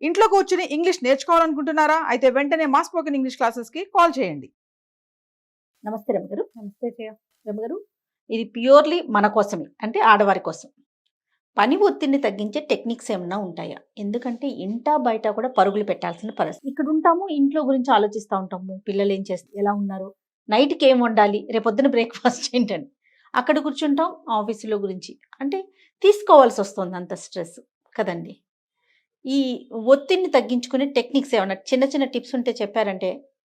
ఇంట్లో కూర్చుని ఇంగ్లీష్ నేర్చుకోవాలనుకుంటున్నారా? అయితే వెంటనే మా స్పోకెన్ ఇంగ్లీష్ క్లాసెస్‌కి కాల్ చేయండి. నమస్తే రమగారు. నమస్తే జయ. రమగారు, ఇది ప్యూర్‌లీ మన కోసమే. అంటే ఆడవారి కోసం. పని ఒత్తిడిని తగ్గించే టెక్నిక్స్ ఏమన్నా ఉంటాయా? ఎందుకంటే ఇంటా బయట కూడా పరుగులు పెట్టాల్సిన పరిస్థితి. ఇక్కడ ఉంటాము, ఇంట్లో గురించి ఆలోచిస్తా ఉంటాము. పిల్లలు ఏం ఎలా ఉన్నారు? నైట్‌కి ఏం వండాలి? రేపొద్దున బ్రేక్‌ఫాస్ట్ ఏంటని. అక్కడ కూర్చుంటాం ఆఫీసులో గురించి. అంటే తీసుకోవాల్సి వస్తుంది అంత స్ట్రెస్ కదండీ! ఈ ఒత్తిడిని తగ్గించుకునే టెక్నిక్స్ ఏమన్నా చిన్న చిన్న టిప్స్ ఉంటే చెప్పారంటే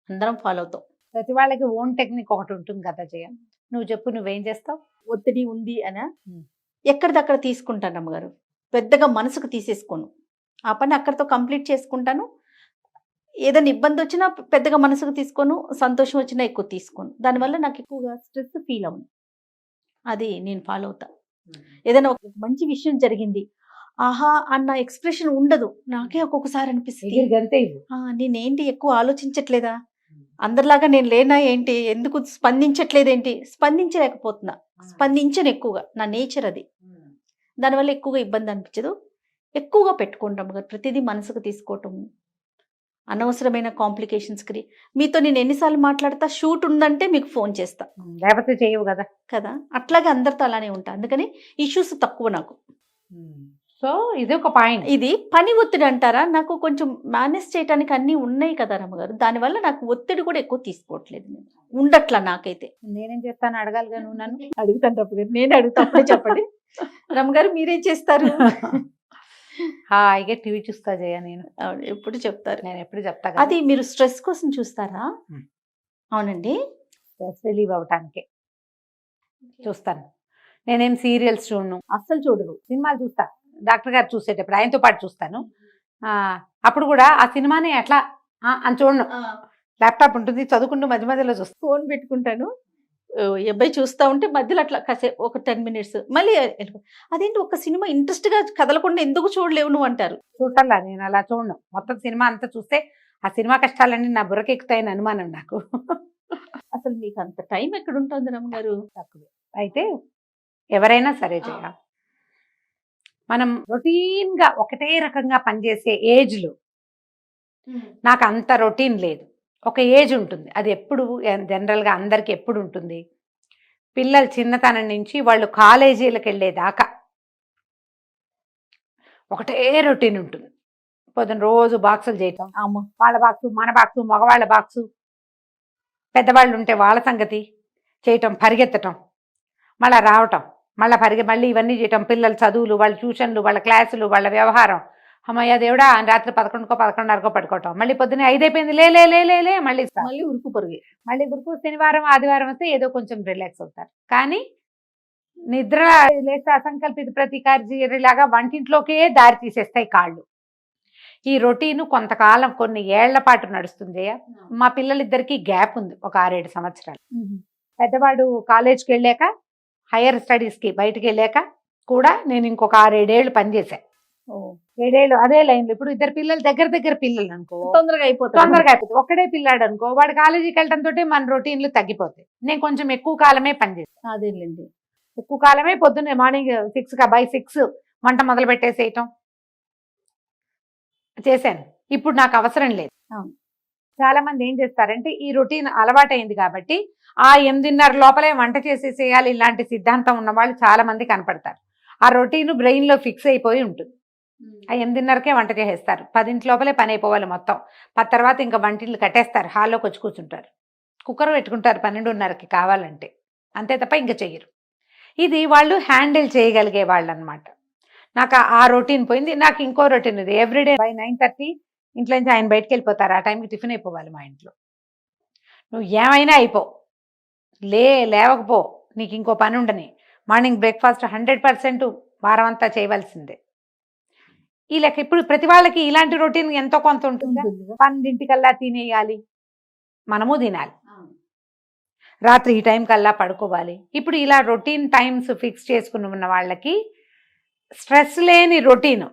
అందరం ఫాలో అవుతాం. ప్రతి వాళ్ళకి ఓన్ టెక్నిక్ ఒకటి ఉంటుంది కదా జయ. నువ్వు చెప్పు, నువ్వేం చేస్తావు? ఒత్తిడి ఉంది అనా ఎక్కడిదక్కడ తీసుకుంటాను అమ్మగారు. పెద్దగా మనసుకు తీసేసుకోను. ఆ పని అక్కడితో కంప్లీట్ చేసుకుంటాను. ఏదైనా ఇబ్బంది వచ్చినా పెద్దగా మనసుకు తీసుకోను. సంతోషం వచ్చినా ఎక్కువ తీసుకోను. దానివల్ల నాకు ఎక్కువగా స్ట్రెస్ ఫీల్ అవును. అది నేను ఫాలో అవుతా. ఏదైనా ఒక మంచి విషయం జరిగింది, ఆహా అన్న ఎక్స్ప్రెషన్ ఉండదు. నాకే ఒక్కొక్కసారి అనిపిస్తుంది, గంతే ఇవ్వు. నేనేంటి ఎక్కువ ఆలోచించట్లేదా, అందరిలాగా నేను లేనా ఏంటి, ఎందుకు స్పందించట్లేదేంటి, స్పందించలేకపోతున్నా. స్పందించను ఎక్కువగా, నా నేచర్ అది. దానివల్ల ఎక్కువగా ఇబ్బంది అనిపించదు. ఎక్కువగా పెట్టుకుంటాం కదా ప్రతిదీ మనసుకు తీసుకోవటం, అనవసరమైన కాంప్లికేషన్స్కి. మీతో నేను ఎన్నిసార్లు మాట్లాడతా, షూట్ ఉందంటే మీకు ఫోన్ చేస్తా లేకపోతే చేయవు కదా. కదా, అట్లాగే అందరితో అలానే ఉంటా. అందుకని ఇష్యూస్ తక్కువ నాకు. సో ఇది ఒక పాయింట్. ఇది పని ఒత్తిడి అంటారా? నాకు కొంచెం మేనేజ్ చేయడానికి అన్నీ ఉన్నాయి కదా రమ్మగారు. దానివల్ల నాకు ఒత్తిడి కూడా ఎక్కువ తీసుకోవట్లేదు. నేను ఉండట్లా నాకైతే. నేనేం చేస్తాను అడగాలిగా నువ్వు నన్ను. అడుగుతాను రమ్మ గారు, నేను అడుగుతా, అప్పుడే చెప్పండి. రమ్మగారు మీరేం చేస్తారు? హాయిగా టీవీ చూస్తా జయ. నేను ఎప్పుడు చెప్తారు, నేను ఎప్పుడు చెప్తా అది మీరు స్ట్రెస్ కోసం చూస్తారా? అవునండి, స్ట్రెస్ రిలీవ్ అవటానికి చూస్తాను. నేనేం సీరియల్స్ చూడను, అస్సలు చూడరు. సినిమాలు చూస్తా. డాక్టర్ గారు చూసేటప్పుడు ఆయనతో పాటు చూస్తాను. అప్పుడు కూడా ఆ సినిమాని ఎట్లా అని చూడను. ల్యాప్టాప్ ఉంటుంది, చదువుకుంటూ మధ్య మధ్యలో చూస్తాను. ఫోన్ పెట్టుకుంటాను, అబ్బాయి చూస్తూ ఉంటే మధ్యలో అట్లా కాసేపు ఒక 10 minutes మళ్ళీ అదేంటి ఒక సినిమా ఇంట్రెస్ట్గా కదలకుండా ఎందుకు చూడలేవు నువ్వు అంటారు. చూడాలా, నేను అలా చూడను. మొత్తం సినిమా అంతా చూస్తే ఆ సినిమా కష్టాలన్నీ నా బుర్రకెక్కుతాయని అనుమానం నాకు. అసలు మీకు అంత టైం ఎక్కడ ఉంటుంది రమ్మగారు? తక్కువే. అయితే ఎవరైనా సరే జయ, మనం రొటీన్గా ఒకటే రకంగా పనిచేసే ఏజ్లో, నాకు అంత రొటీన్ లేదు. ఒక ఏజ్ ఉంటుంది, అది ఎప్పుడు జనరల్గా అందరికి ఎప్పుడు ఉంటుంది, పిల్లలు చిన్నతనం నుంచి వాళ్ళు కాలేజీలకు వెళ్ళేదాకా ఒకటే రొటీన్ ఉంటుంది. పొద్దున రోజు బాక్సులు చేయటం, వాళ్ళ బాక్సు, మన బాక్సు, మగవాళ్ళ బాక్సు, పెద్దవాళ్ళు ఉంటే వాళ్ళ సంగతి చేయటం, పరిగెత్తటం, మళ్ళీ రావటం, మళ్ళీ ఇవన్నీ చేయటం, పిల్లల చదువులు, వాళ్ళ ట్యూషన్లు, వాళ్ళ క్లాసులు, వాళ్ళ వ్యవహారం. అమ్మయ్య దేవుడా అని రాత్రి 11కో 11:30కో పడుకోవటం, మళ్ళీ పొద్దున్నే 5 అయిపోయింది, లే లే లే లే లే మళ్ళీ ఉరుకు పరుగు. మళ్ళీ ఉరుకు. శనివారం ఆదివారం వస్తే ఏదో కొంచెం రిలాక్స్ అవుతారు. కానీ నిద్ర లేస్తే అసంకల్పిత ప్రతికార్యలాగా వంటింట్లోకే దారి తీసేస్తాయి కాళ్ళు. ఈ రొటీను కొంతకాలం, కొన్ని ఏళ్ల పాటు నడుస్తుంది. మా పిల్లలిద్దరికీ గ్యాప్ ఉంది, ఒక 6-7 సంవత్సరాలు. పెద్దవాడు కాలేజ్కి వెళ్ళాక, హైయర్ స్టడీస్కి బయటకు వెళ్ళాక కూడా నేను ఇంకొక 6-7 ఏళ్ళు పనిచేశాను. 7 ఏళ్ళు అదే లైన్లో. ఇప్పుడు ఇద్దరు పిల్లలు దగ్గర పిల్లలు అనుకో, తొందరగా అయిపోతుంది. ఒక్కడే పిల్లాడు అనుకో, వాడు కాలేజీకి వెళ్ళడంతో మన రొటీన్లు తగ్గిపోతాయి. నేను కొంచెం ఎక్కువ కాలమే పనిచేస్తాను. అదేలేండి, ఎక్కువ కాలమే. పొద్దున్నే మార్నింగ్ 6 వంట మొదలు పెట్టేసేయటం చేశాను. ఇప్పుడు నాకు అవసరం లేదు. చాలా మంది ఏం చేస్తారంటే, ఈ రొటీన్ అలవాటైంది కాబట్టి ఆ 8:30 లోపలే వంట చేసేసేయాలి, ఇలాంటి సిద్ధాంతం ఉన్న వాళ్ళు చాలా మంది కనపడతారు. ఆ రొటీన్ బ్రెయిన్లో ఫిక్స్ అయిపోయి ఉంటుంది. ఆ 8:30కే వంట చేసేస్తారు, 10 లోపలే పని అయిపోవాలి మొత్తం. 10 తర్వాత ఇంకా వంటిల్లు కట్టేస్తారు, హాల్లోకి వచ్చి కూర్చుంటారు, కుక్కర్ పెట్టుకుంటారు 12:30కి కావాలంటే, అంతే తప్ప ఇంకా చెయ్యరు. ఇది వాళ్ళు హ్యాండిల్ చేయగలిగే వాళ్ళు అనమాట. నాకు ఆ రొటీన్ పోయింది. నాకు ఇంకో రొటీన్ ఉంది. ఎవ్రీడే బై 9:30 ఇంట్లో నుంచి ఆయన బయటకు వెళ్ళిపోతారు. ఆ టైంకి టిఫిన్ అయిపోవాలి మా ఇంట్లో. నువ్వు ఏమైనా అయిపో, లేవకపో, నీకు ఇంకో పని ఉండని. మార్నింగ్ బ్రేక్ఫాస్ట్ 100% వారం అంతా చేయవలసిందే. ఈ లెక్క. ఇప్పుడు ప్రతి వాళ్ళకి ఇలాంటి రొటీన్ ఎంతో కొంత ఉంటుంది. 12 తినేయాలి, మనము తినాలి, రాత్రి ఈ టైం కల్లా పడుకోవాలి. ఇప్పుడు ఇలా రొటీన్ టైమ్స్ ఫిక్స్ చేసుకుని ఉన్న వాళ్ళకి స్ట్రెస్ లేని రొటీన్,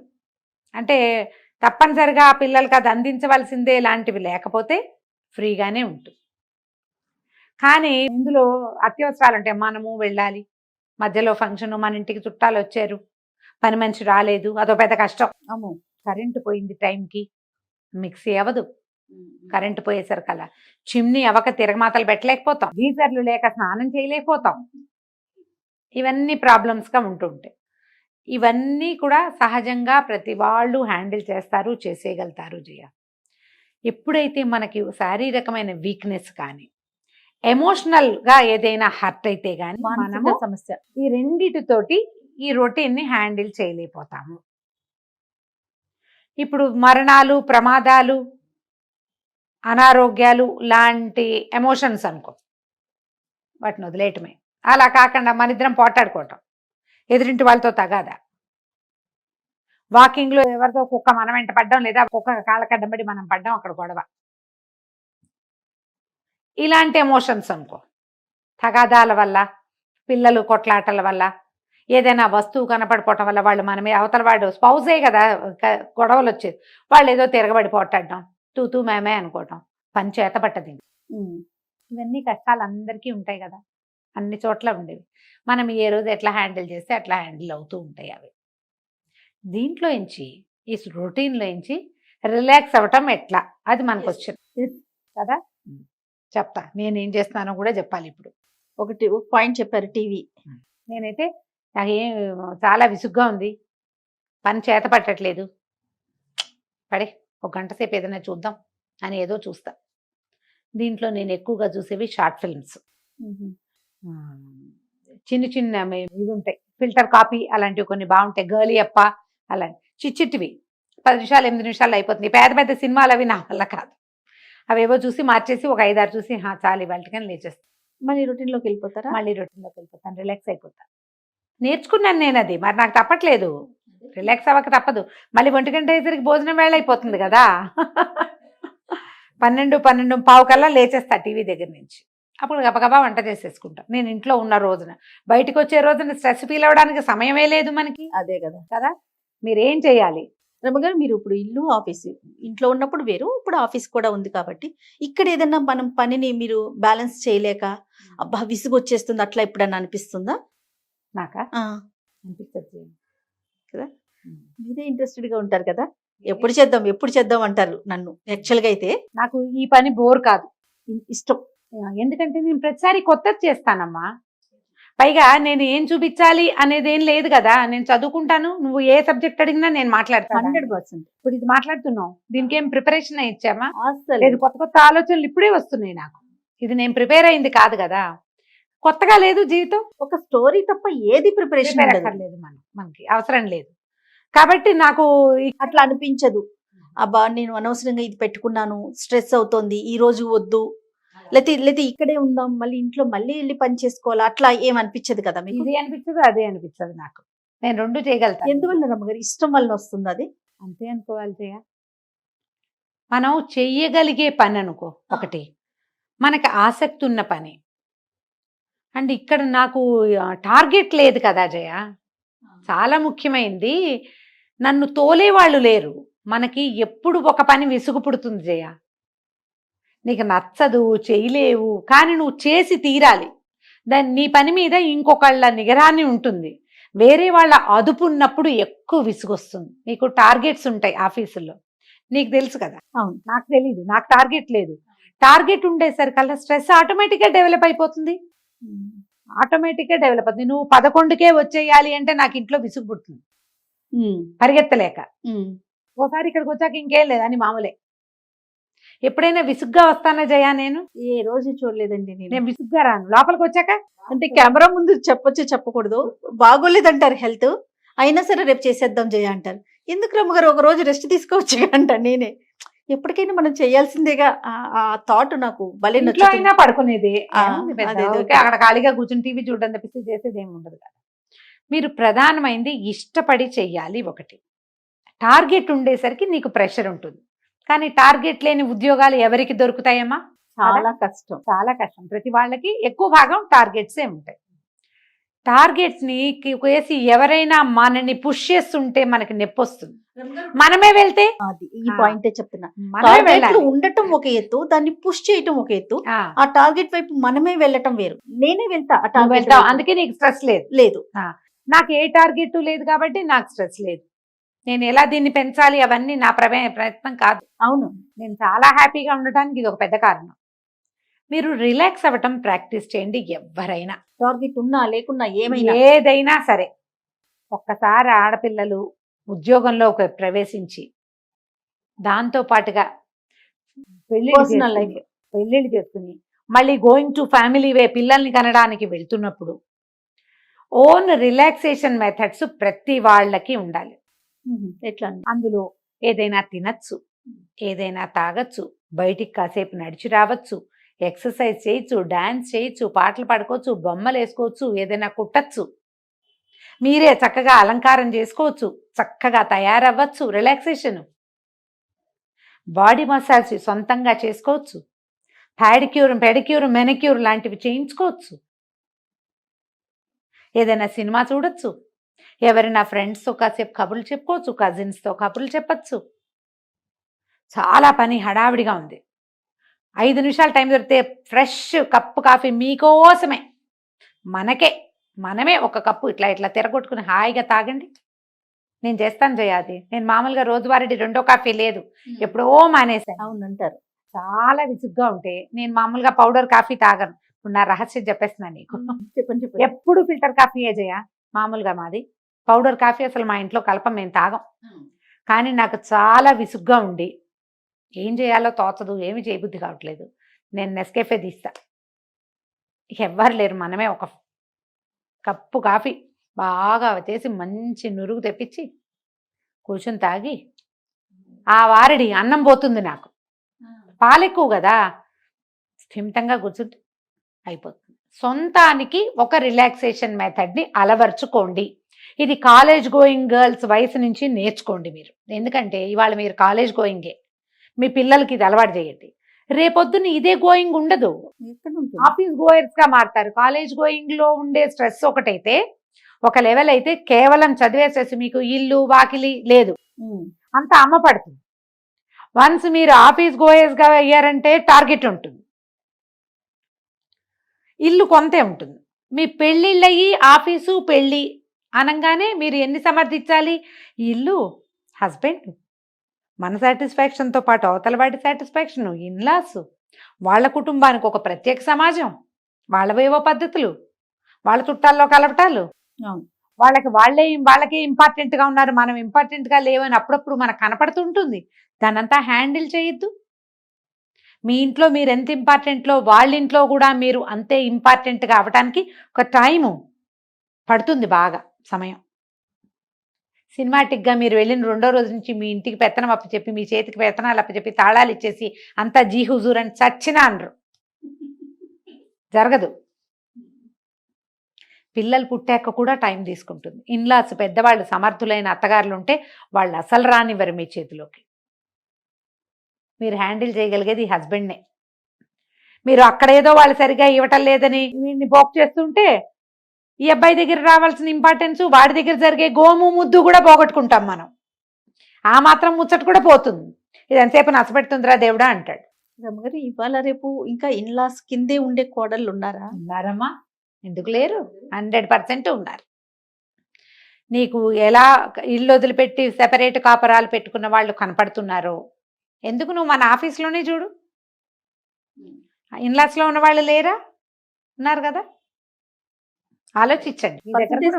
అంటే తప్పనిసరిగా ఆ పిల్లలకి అది అందించవలసిందే లాంటివి లేకపోతే ఫ్రీగానే ఉంటుంది. కానీ ఇందులో అత్యవసరాలు అంటే, మనము వెళ్ళాలి, మధ్యలో ఫంక్షన్, మన ఇంటికి చుట్టాలు వచ్చారు, పని మనిషి రాలేదు, అదో పెద్ద కష్టం. కరెంటు పోయింది టైంకి, మిక్సీ అవ్వదు. కరెంటు పోయేసరికల్లా చిమ్నీ అవ్వక తిరగమాతలు పెట్టలేకపోతాం, గీజర్లు లేక స్నానం చేయలేకపోతాం. ఇవన్నీ ప్రాబ్లమ్స్గా ఉంటుంటాయి. ఇవన్నీ కూడా సహజంగా ప్రతి వాళ్ళు హ్యాండిల్ చేస్తారు, చేసేయగలుగుతారు జయ. ఎప్పుడైతే మనకి శారీరకమైన వీక్నెస్ కానీ ఎమోషనల్గా ఏదైనా హర్ట్ అయితే కానీ మనము సమస్య ఈ రెండిటితోటి ఈ రొటీన్ని హ్యాండిల్ చేయలేకపోతాము. ఇప్పుడు మరణాలు, ప్రమాదాలు, అనారోగ్యాలు లాంటి ఎమోషన్స్ అనుకో, వాటిని వదిలేయటమే. అలా కాకుండా మన ఇద్దరం పోటాడుకోవటం, ఎదురింటి వాళ్ళతో తగాదా, వాకింగ్లో ఎవరితో కుక్క మనం వెంట పడ్డం, లేదా కుక్క కాళ్ళకడ్డంబడి మనం పడ్డం, అక్కడ గొడవ. ఇలాంటి ఎమోషన్స్ అనుకో, తగాదాల వల్ల, పిల్లలు కొట్లాటల వల్ల, ఏదైనా వస్తువు కనపడిపోవటం వల్ల వాళ్ళు మనమే, అవతల వాడు స్పౌసే కదా గొడవలు వచ్చేది, వాళ్ళు ఏదో తిరగబడి పోటాడడం, తూతూ మేమే అనుకోవటం, పని చేత పట్టది. ఇవన్నీ కష్టాలు అందరికీ ఉంటాయి కదా, అన్ని చోట్ల ఉండేవి. మనం ఏ రోజు ఎట్లా హ్యాండిల్ చేస్తే అట్లా హ్యాండిల్ అవుతూ ఉంటాయి అవి. దీంట్లో నుంచి, ఈ రొటీన్లో నుంచి రిలాక్స్ అవ్వటం ఎట్లా, అది మనకు వచ్చింది కదా. చెప్తా, నేనేం చేస్తున్నానో కూడా చెప్పాలి. ఇప్పుడు ఒక పాయింట్ చెప్పారు, టీవీ. నేనైతే నాకేం చాలా విసుగ్గా ఉంది, పని చేత పట్టట్లేదు, పడే ఒక గంట సేపు ఏదైనా చూద్దాం అని ఏదో చూస్తా. దీంట్లో నేను ఎక్కువగా చూసేవి షార్ట్ ఫిల్మ్స్, చిన్న చిన్న ఇవి ఉంటాయి, ఫిల్టర్ కాపీ అలాంటివి కొన్ని బాగుంటాయి, గర్లీ అప్ప అలాంటి చిట్టివి, 10 నిమిషాలు 8 నిమిషాలు అయిపోతుంది. పెద్ద పెద్ద సినిమాలు అవి నా వల్ల కాదు. అవేవో చూసి మార్చేసి ఒక 5-6 చూసి చాలు ఇవాళకని లేచేస్తాను. మళ్ళీ రొటీన్లోకి వెళ్ళిపోతారా? మళ్ళీ రొటీన్లోకి వెళ్ళిపోతాను, రిలాక్స్ అయిపోతాను. నేర్చుకున్నాను నేను అది, మరి నాకు తప్పట్లేదు, రిలాక్స్ అవ్వక తప్పదు. మళ్ళీ 1 గంట అయ్యేసరికి భోజనం వేళ అయిపోతుంది కదా. 12-12:15 కల్లా లేచేస్తా టీవీ దగ్గర నుంచి. అప్పుడు గబగబా వంట చేసేసుకుంటాం. నేను ఇంట్లో ఉన్న రోజున, బయటకు వచ్చే రోజున స్ట్రెస్ ఫీల్ అవ్వడానికి సమయమే లేదు మనకి. అదే కదా కదా. మీరేం చేయాలి రమ్మగారు, మీరు ఇప్పుడు ఇల్లు ఆఫీసు, ఇంట్లో ఉన్నప్పుడు వేరు, ఇప్పుడు ఆఫీస్ కూడా ఉంది కాబట్టి, ఇక్కడ ఏదన్నా మనం పనిని మీరు బ్యాలెన్స్ చేయలేక అబ్బా విసుగు వచ్చేస్తుంది అట్లా ఎప్పుడన్నా అనిపిస్తుందా? నాకా అనిపిస్తుంది కదా. మీరే ఇంట్రెస్టెడ్ గా ఉంటారు కదా, ఎప్పుడు చేద్దాం అంటారు నన్ను. యాక్చువల్గా అయితే నాకు ఈ పని బోర్ కాదు, ఇష్టం. ఎందుకంటే నేను ప్రతిసారి కొత్తది చేస్తానమ్మా. పైగా నేను ఏం చూపించాలి అనేది ఏం లేదు కదా, నేను చదువుకుంటాను, నువ్వు ఏ సబ్జెక్ట్ అడిగినా నేను మాట్లాడతాను. 100%. ఇప్పుడు ఇది మాట్లాడుతున్నావు, దీనికి ఏం ప్రిపరేషన్ ఇచ్చామా? అసలు లేదు, కొత్త కొత్త ఆలోచనలు ఇప్పుడే వస్తున్నాయి నాకు. ఇది నేను ప్రిపేర్ అయింది కాదు కదా, కొత్తగా లేదు జీవితం. ఒక స్టోరీ తప్ప ఏది ప్రిపరేషన్ లేదు, మనకి అవసరం లేదు. కాబట్టి నాకు అట్లా అనిపించదు, అబ్బా నేను అనవసరంగా ఇది పెట్టుకున్నాను, స్ట్రెస్ అవుతోంది, ఈ రోజు వద్దు, లేకపోతే ఇక్కడే ఉందాం, మళ్ళీ ఇంట్లో మళ్ళీ వెళ్ళి పని చేసుకోవాలి, అట్లా ఏమనిపించదు కదా మీకు? ఇది అనిపించదు, అదే అనిపించదు నాకు. నేను రెండు చేయగలుగుతాను. ఎందువల్ల రమ్మగారు? ఇష్టం వల్ల వస్తుంది అది. అంతే అనుకోవాలి జయ. మనం చెయ్యగలిగే పని అనుకో ఒకటి, మనకి ఆసక్తి ఉన్న పని. అండ్ ఇక్కడ నాకు టార్గెట్ లేదు కదా జయ, చాలా ముఖ్యమైనది. నన్ను తోలేవాళ్ళు లేరు. మనకి ఎప్పుడు ఒక పని విసుగు పుడుతుంది జయ, నీకు నచ్చదు, చేయలేవు, కానీ నువ్వు చేసి తీరాలి. దాన్ని నీ పని మీద ఇంకొకళ్ళ నిగరాన్ని ఉంటుంది, వేరే వాళ్ళ అదుపు ఉన్నప్పుడు ఎక్కువ విసుగొస్తుంది. నీకు టార్గెట్స్ ఉంటాయి ఆఫీసుల్లో, నీకు తెలుసు కదా. అవును, నాకు తెలీదు, నాకు టార్గెట్ లేదు. టార్గెట్ ఉండేసరికల్లా స్ట్రెస్ ఆటోమేటిక్గా డెవలప్ అయిపోతుంది. ఆటోమేటిక్గా డెవలప్ అవుతుంది. నువ్వు 11కే వచ్చేయాలి అంటే నాకు ఇంట్లో విసుగు పుడుతుంది, పరిగెత్తలేక. ఓసారి ఇక్కడికి వచ్చాక ఇంకేం లేదు అని మామూలే. ఎప్పుడైనా విసుగ్గా వస్తానా జయ? నేను ఏ రోజు చూడలేదండి. నేను విసుగ్గా రాను. లోపలికి వచ్చాక అంటే కెమెరా ముందు చెప్పొచ్చు చెప్పకూడదు, బాగోలేదంటారు హెల్త్, అయినా సరే రేపు చేసేద్దాం జయ అంటారు. ఎందుకు రమ్మగారు, ఒక రోజు రెస్ట్ తీసుకోవచ్చు అంటారు. నేనే ఎప్పటికైనా మనం చేయాల్సిందేగా, ఆ థాట్ నాకు భలే ఇంట్లో అయినా పడుకునేది. అదే. అక్కడ ఖాళీగా కూర్చుని టీవీ చూడడం తప్పిస్తే చేసేది ఏమి ఉండదు కదా. మీరు ప్రధానమైంది ఇష్టపడి చెయ్యాలి. ఒకటి టార్గెట్ ఉండేసరికి నీకు ప్రెషర్ ఉంటుంది, కానీ టార్గెట్ లేని ఉద్యోగాలు ఎవరికి దొరుకుతాయమ్మా? చాలా కష్టం, చాలా కష్టం. ప్రతి వాళ్ళకి ఎక్కువ భాగం టార్గెట్సే ఉంటాయి. టార్గెట్స్ ని వేసి ఎవరైనా మనని పుష్ చేస్తుంటే మనకి నొప్పి వస్తుంది. మనమే వెళ్తే అది ఈ పాయింటే చెప్తున్నా. మనమే వెళ్ళాలి. ఉండటం ఒక ఎత్తు, దాన్ని పుష్ చేయటం ఒక ఎత్తు. ఆ టార్గెట్ వైపు మనమే వెళ్ళటం వేరు. నేనే వెళ్తా ఆ టార్గెట్, అందుకే నీకు స్ట్రెస్ లేదు. లేదు నాకు ఏ టార్గెట్ లేదు కాబట్టి నాకు స్ట్రెస్ లేదు. నేను ఎలా దీన్ని పెంచాలి అవన్నీ నా ప్రయత్నం కాదు. అవును. నేను చాలా హ్యాపీగా ఉండటానికి ఇది ఒక పెద్ద కారణం. మీరు రిలాక్స్ అవ్వటం ప్రాక్టీస్ చేయండి. ఎవరైనా టార్గెట్ ఉన్నా లేకున్నా ఏమైనా. ఏదైనా సరే, ఒక్కసారి ఆడపిల్లలు ఉద్యోగంలో ప్రవేశించి దాంతో పాటుగా పర్సనల్ లైఫ్ పెళ్ళిళ్ళు చేసుకుని మళ్ళీ గోయింగ్ టు ఫ్యామిలీ వే పిల్లల్ని కనడానికి వెళ్తున్నప్పుడు ఓన్ రిలాక్సేషన్ మెథడ్స్ ప్రతి వాళ్ళకి ఉండాలి. ఎట్లా అండి? అందులో ఏదైనా తినచ్చు, ఏదైనా తాగొచ్చు, బయటికి కాసేపు నడిచి రావచ్చు, ఎక్సర్సైజ్ చేయొచ్చు, డాన్స్ చేయొచ్చు, పాటలు పాడుకోవచ్చు, బొమ్మలు వేసుకోవచ్చు, ఏదైనా కుట్టచ్చు, మీరే చక్కగా అలంకారం చేసుకోవచ్చు, చక్కగా తయారవ్వచ్చు. రిలాక్సేషన్, బాడీ మసాజ్ సొంతంగా చేసుకోవచ్చు, ప్యాడిక్యూర్ పెడిక్యూర్ మెనిక్యూర్ లాంటివి చేయించుకోవచ్చు, ఏదైనా సినిమా చూడొచ్చు, ఎవరైనా ఫ్రెండ్స్తో కాసేపు కబుర్లు చెప్పుకోవచ్చు, కజిన్స్తో కబుర్లు చెప్పచ్చు. చాలా పని హడావిడిగా ఉంది. 5 నిమిషాలు టైం దొరికితే ఫ్రెష్ కప్పు కాఫీ మీకోసమే, మనమే ఒక కప్పు ఇట్లా ఇట్లా తిరగొట్టుకుని హాయిగా తాగండి. నేను చేస్తాను జయాది. నేను మామూలుగా రోజువారీ 2వ కాఫీ లేదు, ఎప్పుడో మానేశాను. అవునంటారు. చాలా విసుగ్గా ఉంటే నేను మామూలుగా పౌడర్ కాఫీ తాగను. ఇప్పుడు నా రహస్యం చెప్పేస్తున్నాను నీకు. చెప్పండి. ఎప్పుడు ఫిల్టర్ కాఫీయే జయ. మామూలుగా మాది పౌడర్ కాఫీ అసలు మా ఇంట్లో కలపం, మేము తాగం. కానీ నాకు చాలా విసుగ్గా ఉండి ఏం చేయాలో తోచదు, ఏమి చేయబుద్ధి కావట్లేదు, నేను నెస్కేఫే తీస్తా. ఎవ్వరు లేరు, మనమే ఒక కప్పు కాఫీ బాగా చేసి మంచి నురుగు తెప్పించి కూర్చొని తాగి ఆ వారడి అన్నం పోతుంది. నాకు పాలు ఎక్కువ కదా, స్థిమితంగా కూర్చుంటే అయిపోతుంది. సొంతానికి ఒక రిలాక్సేషన్ మెథడ్ని అలవర్చుకోండి. ఇది కాలేజ్ గోయింగ్ గర్ల్స్ వయసు నుంచి నేర్చుకోండి మీరు. ఎందుకంటే ఇవాళ మీరు కాలేజ్ గోయింగే, మీ పిల్లలకి ఇది అలవాటు చేయండి. రేపొద్దున ఇదే గోయింగ్ ఉండదు, ఆఫీస్ గోయర్స్ గా మారుతారు. కాలేజ్ గోయింగ్ లో ఉండే స్ట్రెస్ ఒకటైతే, ఒక లెవెల్ అయితే కేవలం చదివే స్ట్రెస్, మీకు ఇల్లు వాకిలి లేదు, అంతా అమ్మ పడుతుంది. వన్స్ మీరు ఆఫీస్ గోయర్స్ గా అయ్యారంటే టార్గెట్ ఉంటుంది, ఇల్లు కొంతే ఉంటుంది. మీ పెళ్ళిళ్ళయి ఆఫీసు పెళ్ళి అనగానే మీరు ఎన్ని సమర్థించాలి? ఇల్లు, హస్బెండ్, మన సాటిస్ఫాక్షన్తో పాటు అవతల వాటి సాటిస్ఫాక్షన్, ఇన్లాస్, వాళ్ళ కుటుంబానికి ఒక ప్రత్యేక సమాజం, వాళ్ళవేవో పద్ధతులు, వాళ్ళ చుట్టాల్లో కలవటాలు, వాళ్ళకే ఇంపార్టెంట్గా ఉన్నారు, మనం ఇంపార్టెంట్గా లేవని అప్పుడప్పుడు మనకు కనపడుతుంటుంది. దానంతా హ్యాండిల్ చేయొద్దు. మీ ఇంట్లో మీరు ఎంత ఇంపార్టెంట్లో వాళ్ళ ఇంట్లో కూడా మీరు అంతే ఇంపార్టెంట్గా అవ్వటానికి ఒక టైము పడుతుంది, బాగా సమయం. సినిమాటిక్గా మీరు వెళ్ళిన 2వ రోజు నుంచి మీ ఇంటికి పెత్తనం అప్పచెప్పి, మీ చేతికి పెత్తనాలు అప్పచెప్పి, తాళాలు ఇచ్చేసి అంతా జీ హుజూర్ అని చచ్చినా అనరు, జరగదు. పిల్లలు పుట్టాక కూడా టైం తీసుకుంటుంది. ఇన్లాస్ పెద్దవాళ్ళు సమర్థులైన అత్తగారులు ఉంటే వాళ్ళు అసలు రానివ్వరు మీ చేతిలోకి. మీరు హ్యాండిల్ చేయగలిగేది హస్బెండ్నే. మీరు అక్కడేదో వాళ్ళు సరిగా ఇవ్వటం లేదని వీడిని పోక్ చేస్తుంటే ఈ అబ్బాయి దగ్గర రావాల్సిన ఇంపార్టెన్స్, వాడి దగ్గర జరిగే గోము ముద్దు కూడా పోగొట్టుకుంటాం మనం. ఆ మాత్రం ముచ్చట కూడా పోతుంది. ఇది ఎంతసేపు నచ్చబెడుతుందిరా దేవుడా అంటాడు. రమ్మగారు, ఇవాళ రేపు ఇంకా ఇన్లాస్ కిందే ఉండే కోడళ్ళు ఉన్నారమ్మా, ఎందుకు లేరు? 100% ఉన్నారు. నీకు ఎలా ఇల్లు వదిలిపెట్టి సెపరేట్ కాపరాలు పెట్టుకున్న వాళ్ళు కనపడుతున్నారో, ఎందుకు నువ్వు మన ఆఫీస్లోనే చూడు, ఇన్లాస్లో ఉన్న వాళ్ళు లేరా? ఉన్నారు కదా. ఆలోచించండి.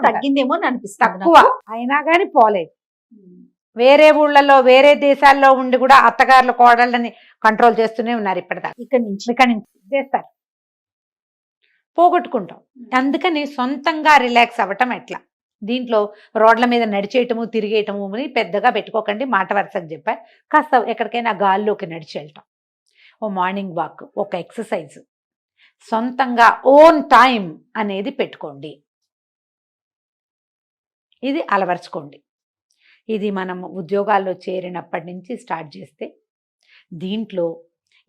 తగ్గిందేమో అని అనిపిస్తుంది. తక్కువ అయినా కానీ పోలేదు. వేరే ఊళ్ళల్లో వేరే దేశాల్లో ఉండి కూడా అత్తగారుల కోడళ్ళని కంట్రోల్ చేస్తూనే ఉన్నారు ఇప్పటిదాకా. ఇక్కడ నుంచి చేస్తారు, పోగొట్టుకుంటాం. అందుకని సొంతంగా రిలాక్స్ అవ్వటం ఎట్లా? దీంట్లో రోడ్ల మీద నడిచేయటము తిరిగేయటము అని పెద్దగా పెట్టుకోకండి, మాట వరుసకు చెప్పా. కాస్త ఎక్కడికైనా గాల్లోకి నడిచి వెళ్ళటం, ఓ మార్నింగ్ వాక్, ఒక ఎక్సర్సైజ్, సొంతంగా ఓన్ టైం అనేది పెట్టుకోండి. ఇది అలవర్చుకోండి. ఇది మనం ఉద్యోగాల్లో చేరినప్పటి నుంచి స్టార్ట్ చేస్తే, దీంట్లో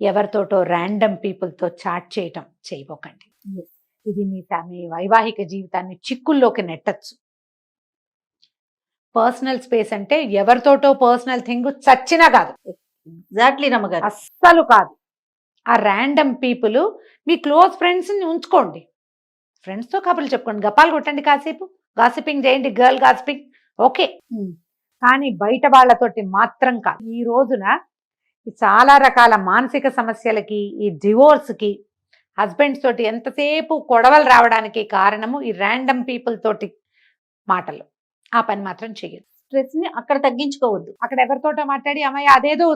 ఎవరితోటో ర్యాండమ్ పీపుల్తో చాట్ చేయటం చేయబోకండి. ఇది మీ వైవాహిక జీవితాన్ని చిక్కుల్లోకి నెట్టచ్చు. పర్సనల్ స్పేస్ అంటే ఎవరితోటో పర్సనల్ థింగ్ చచ్చినా కాదు. ఎగ్జాక్ట్లీ రమ్మగారు, అస్సలు కాదు. ఆ ర్యాండమ్ పీపుల్ మీ క్లోజ్ ఫ్రెండ్స్ని ఉంచుకోండి. ఫ్రెండ్స్తో కబుర్లు చెప్పుకోండి, గపాలు కొట్టండి, కాసేపు గాసిపింగ్ చేయండి, గర్ల్ గాసిపింగ్, ఓకే. కానీ బయట వాళ్ళతోటి మాత్రం కాదు. ఈ రోజున ఈ చాలా రకాల మానసిక సమస్యలకి, ఈ డివోర్స్కి, హస్బెండ్స్ తోటి ఎంతసేపు గొడవలు రావడానికి కారణము ఈ ర్యాండమ్ పీపుల్ తోటి మాటలు. ఆ పని మాత్రం చెయ్యదు. స్ట్రెస్ ని అక్కడ తగ్గించుకోవద్దు. అక్కడ ఎవరితోటో మాట్లాడి అమ్మాయి అదేదో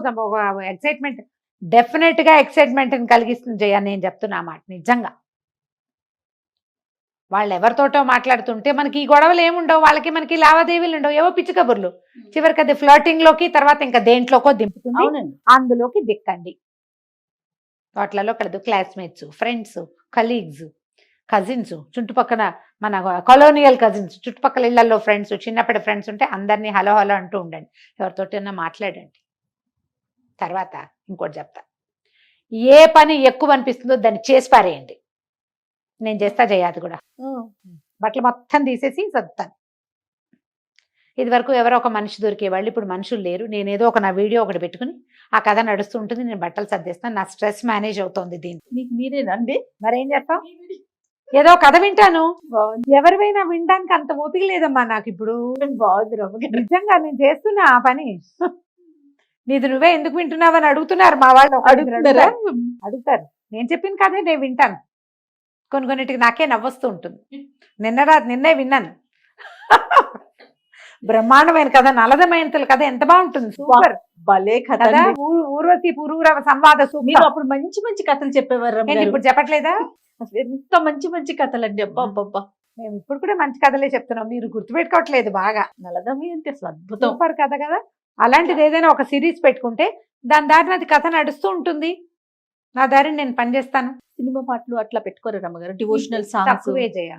ఎక్సైట్మెంట్, డెఫినెట్ గా ఎక్సైట్మెంట్ కలిగిస్తుంది జయ. నేను చెప్తున్నా మాట నిజంగా. వాళ్ళు ఎవరితోటో మాట్లాడుతుంటే మనకి ఈ గొడవలు ఏముండవు, వాళ్ళకి మనకి లావాదేవీలు ఉండవు, ఏవో పిచ్చి కబుర్లు. చివరికి అది ఫ్లర్టింగ్ లోకి, తర్వాత ఇంకా దేంట్లోకో దింపుతుంది. అవునండి. అందులోకి దిక్కండి. వాటిలలో కలదు క్లాస్మేట్స్, ఫ్రెండ్స్, కలీగ్స్, కజిన్స్, చుట్టుపక్కల మన కొలోనియల్ కజిన్స్, చుట్టుపక్కల ఇళ్లలో ఫ్రెండ్స్, చిన్నప్పటి ఫ్రెండ్స్ ఉంటే అందరినీ హలో హలో అంటూ ఉండండి. ఎవరితోటైనా మాట్లాడండి. తర్వాత ఇంకోటి చెప్తా, ఏ పని ఎక్కువ అనిపిస్తుందో దాన్ని చేసి పారేయండి. నేను చేస్తా జయ అది కూడా. బట్టలు మొత్తం తీసేసి సర్దుతాను. ఇది వరకు ఎవరో ఒక మనిషి దొరికేవాళ్ళు, ఇప్పుడు మనుషులు లేరు. నేనేదో ఒక నా వీడియో ఒకటి పెట్టుకుని ఆ కథ నడుస్తూ ఉంటుంది, నేను బట్టలు సర్దేస్తాను. నా స్ట్రెస్ మేనేజ్ అవుతుంది దీన్ని. మీకు మీరేనండి? మరేం చేస్తాం, ఏదో కథ వింటాను. ఎవరివైనా వినడానికి అంత ఓపిక లేదమ్మా నాకు ఇప్పుడు. బాగుంది రమ్మగారు. నిజంగా నేను చేస్తున్నా ఆ పని. నీది నువ్వే ఎందుకు వింటున్నావని అడుగుతున్నారు మా వాళ్ళు. అడుగుతున్నారా? అడుగుతారు. నేను చెప్పిన కథే నేను వింటాను. కొన్నిటికి నాకే నవ్వొస్తూ ఉంటుంది. నిన్నే విన్నాను. బ్రహ్మాండమైన కథ, నలదమయంతుల కథ ఎంత బాగుంటుంది. సూపర్ భలే కథ. కదా. ఊర్వశి పురూరవ సంవాద మీరు అప్పుడు మంచి మంచి కథలు చెప్పేవారు రమ్మగారు. ఇప్పుడు చెప్పట్లేదా? ఎంత మంచి మంచి కథలండి. అబ్బా అబ్బా. మేము ఇప్పుడు కూడా మంచి కథలే చెప్తున్నాం, మీరు గుర్తుపెట్టుకోవట్లేదు బాగా. నలదమయంతి అసలు అద్భుతం. సూపర్ కథ కదా. అలాంటిది ఏదైనా ఒక సిరీస్ పెట్టుకుంటే దాని దారిని అది కథ నడుస్తూ ఉంటుంది. నా దారిని నేను పనిచేస్తాను. సినిమా పాటలు అట్లా పెట్టుకోరు రమ్మగారు? డివోషనల్ సాంగ్స్ తక్కువే జయ,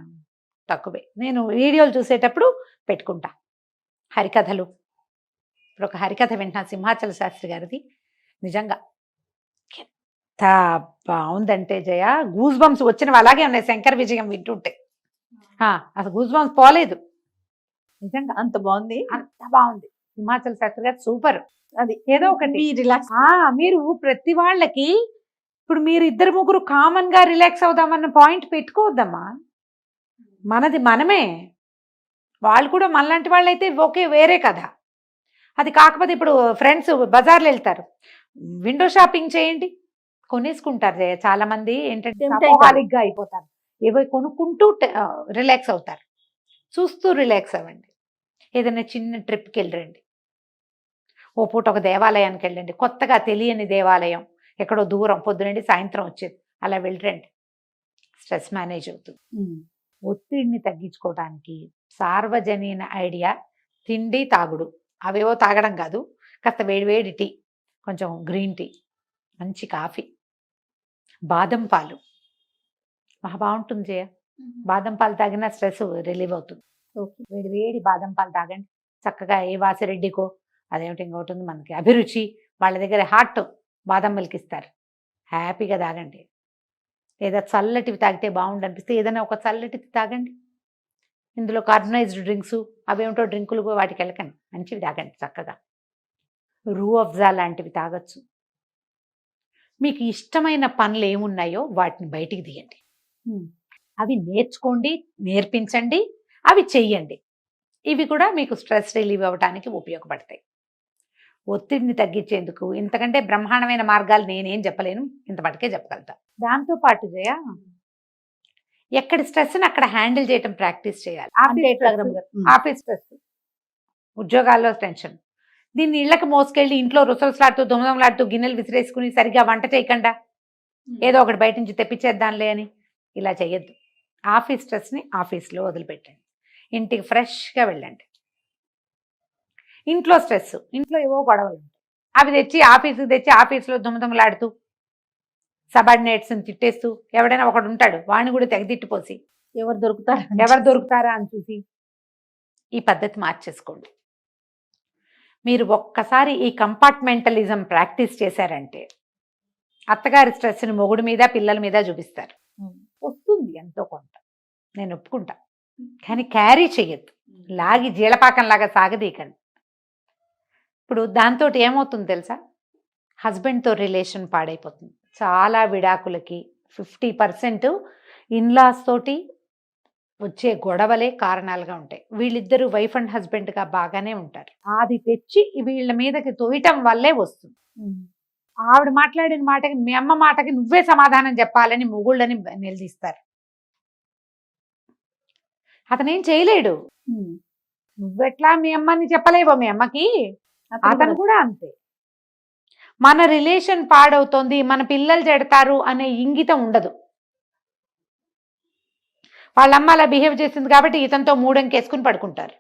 తక్కువే. నేను వీడియోలు చూసేటప్పుడు పెట్టుకుంటా హరికథలు. ఇప్పుడు ఒక హరికథ వింటున్నా సింహాచల శాస్త్రి గారిది. నిజంగా ఎంత బాగుందంటే జయ, గూస్ బంప్స్ వచ్చినవి అలాగే ఉన్నాయి. శంకర్ విజయం వింటుంటే అసలు గూస్ బంప్స్ పోలేదు. నిజంగా అంత బాగుంది. అంత బాగుంది. సింహాచల శాస్త్రి గారు సూపర్. అది ఏదో ఒకటి రిలాక్స్. మీరు ప్రతి వాళ్ళకి ఇప్పుడు మీరు ఇద్దరు ముగ్గురు కామన్ గా రిలాక్స్ అవుదామన్న పాయింట్ పెట్టుకోవద్దమ్మా. మనది మనమే. వాళ్ళు కూడా మనలాంటి వాళ్ళు అయితే ఓకే, వేరే కదా అది. కాకపోతే ఇప్పుడు ఫ్రెండ్స్ బజార్లో వెళ్తారు, విండో షాపింగ్ చేయండి, కొనేసుకుంటారు. చాలా మంది ఏంటంటే గా అయిపోతారు, ఏవో కొనుక్కుంటూ రిలాక్స్ అవుతారు. చూస్తూ రిలాక్స్ అవ్వండి. ఏదైనా చిన్న ట్రిప్కి వెళ్ళరండి. ఓ పూట ఒక దేవాలయానికి వెళ్ళండి, కొత్తగా తెలియని దేవాలయం, ఎక్కడో దూరం, పొద్దునండి సాయంత్రం వచ్చేది, అలా వెళ్ళరండి. స్ట్రెస్ మేనేజ్ అవుతుంది. ఒత్తిడిని తగ్గించుకోవడానికి సార్వజనీన ఐడియా తిండి తాగుడు. అవేవో తాగడం కాదు, కాస్త వేడివేడి టీ, కొంచెం గ్రీన్ టీ, మంచి కాఫీ, బాదం పాలు మహా బాగుంటుంది జయ. బాదం పాలు తాగినా స్ట్రెస్ రిలీవ్ అవుతుంది. వేడి బాదం పాలు తాగండి చక్కగా. ఏ వాసిరెడ్డికో అదేమిటి ఇంకోటి ఉంది మనకి అభిరుచి, వాళ్ళ దగ్గర హాట్ బాదం మిల్క్ ఇస్తారు, హ్యాపీగా తాగండి. లేదా చల్లటివి తాగితే బాగుండు అనిపిస్తే ఏదైనా ఒక చల్లటివి తాగండి. ఇందులో కార్బనైజ్డ్ డ్రింక్స్ అవేమిటో డ్రింకులు వాటికి వెళ్ళకండి, మంచివి తాగండి చక్కగా. రూ అఫ్జా లాంటివి తాగొచ్చు. మీకు ఇష్టమైన పనులు ఏమున్నాయో వాటిని బయటికి తీయండి. అవి నేర్చుకోండి, నేర్పించండి, అవి చెయ్యండి. ఇవి కూడా మీకు స్ట్రెస్ రిలీవ్ అవ్వడానికి ఉపయోగపడతాయి. ఒత్తిడిని తగ్గించేందుకు ఇంతకంటే బ్రహ్మాండమైన మార్గాలు నేనేం చెప్పలేను, ఇంతపాటికే చెప్పగలుగుతా. దాంతోపాటు జయ, ఎక్కడ స్ట్రెస్ని అక్కడ హ్యాండిల్ చేయటం ప్రాక్టీస్ చేయాలి. ఆఫీస్ స్ట్రెస్, ఉద్యోగాల్లో టెన్షన్, దీన్ని ఇళ్ళకి మోసుకెళ్ళి ఇంట్లో రుసరుసలాడుతూ దుమదమలాడుతూ గిన్నెలు విసిరేసుకుని సరిగ్గా వంట చేయకుండా ఏదో ఒకటి బయట నుంచి తెప్పించేద్దాంలే అని ఇలా చేయొద్దు. ఆఫీస్ స్ట్రెస్ని ఆఫీస్లో వదిలిపెట్టండి, ఇంటికి ఫ్రెష్గా వెళ్ళండి. ఇంట్లో స్ట్రెస్, ఇంట్లో ఏవో గొడవలు ఉంటాయి, అవి తెచ్చి ఆఫీస్కి తెచ్చి ఆఫీస్లో దుమదమలాడుతూ సబార్డినేట్స్ని తిట్టేస్తూ, ఎవడైనా ఒకడు ఉంటాడు వాడిని కూడా తెగదిట్టిపోసి ఎవరు దొరుకుతారా అని చూసి, ఈ పద్ధతి మార్చేసుకోండి. మీరు ఒక్కసారి ఈ కంపార్ట్మెంటలిజం ప్రాక్టీస్ చేశారంటే అత్తగారి స్ట్రెస్ని మొగుడు మీద పిల్లల మీద చూపిస్తారు. వస్తుంది ఎంతో కొంత, నేను ఒప్పుకుంటా, కానీ క్యారీ చెయ్యొద్దు, లాగి జీలపాకంలాగా సాగదీకండి. ఇప్పుడు దాంతో ఏమవుతుంది తెలుసా, హస్బెండ్తో రిలేషన్ పాడైపోతుంది. చాలా విడాకులకి 50% ఇన్లాస్ తోటి వచ్చే గొడవలే కారణాలుగా ఉంటాయి. వీళ్ళిద్దరూ వైఫ్ అండ్ హస్బెండ్ గా బాగానే ఉంటారు. అది తెచ్చి వీళ్ళ మీదకి తోయటం వల్లే వస్తుంది. ఆవిడ మాట్లాడిన మాటకి మీ అమ్మ మాటకి నువ్వే సమాధానం చెప్పాలని మొగుళ్ళని నిలదీస్తారు. అతనేం చేయలేడు. నువ్వెట్లా మీ అమ్మని చెప్పలేవో మీ అమ్మకి, అతను కూడా అంతే. మన రిలేషన్ పాడవుతోంది, మన పిల్లలు చెడతారు అనే ఇంగితం ఉండదు. వాళ్ళ అమ్మ అలా బిహేవ్ చేసింది కాబట్టి ఇతనితో మూడంకేసుకుని పడుకుంటారు.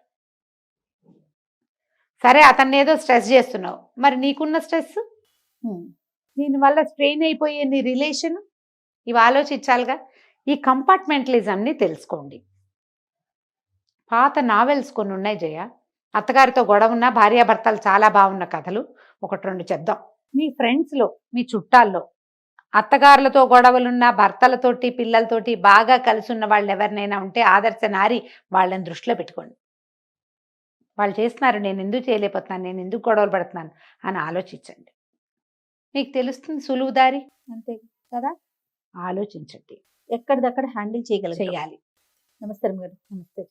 సరే, అతన్ని ఏదో స్ట్రెస్ చేస్తున్నావు, మరి నీకున్న స్ట్రెస్, దీనివల్ల స్ట్రెయిన్ అయిపోయే నీ రిలేషన్, ఇవి ఆలోచించాలిగా. ఈ కంపార్ట్మెంటలిజంని తెలుసుకోండి. పాత నావెల్స్ కొన్ని ఉన్నాయి జయ. అత్తగారితో గొడవ ఉన్న భార్యాభర్తలు చాలా బాగున్న కథలు 1-2 చెప్దాం. మీ ఫ్రెండ్స్లో, మీ చుట్టాల్లో అత్తగారులతో గొడవలున్న, భర్తలతోటి పిల్లలతోటి బాగా కలిసి ఉన్న వాళ్ళు ఎవరినైనా ఉంటే ఆదర్శ నారి వాళ్ళని దృష్టిలో పెట్టుకోండి. వాళ్ళు చేస్తున్నారు, నేను ఎందుకు చేయలేకపోతున్నాను, నేను ఎందుకు గొడవలు పడుతున్నాను అని ఆలోచించండి. మీకు తెలుస్తుంది సులువు దారి. అంతే కదా, ఆలోచించండి. ఎక్కడిదక్కడ హ్యాండిల్ చేయగలగాలి. చేయాలి. నమస్తే గారు. నమస్తే.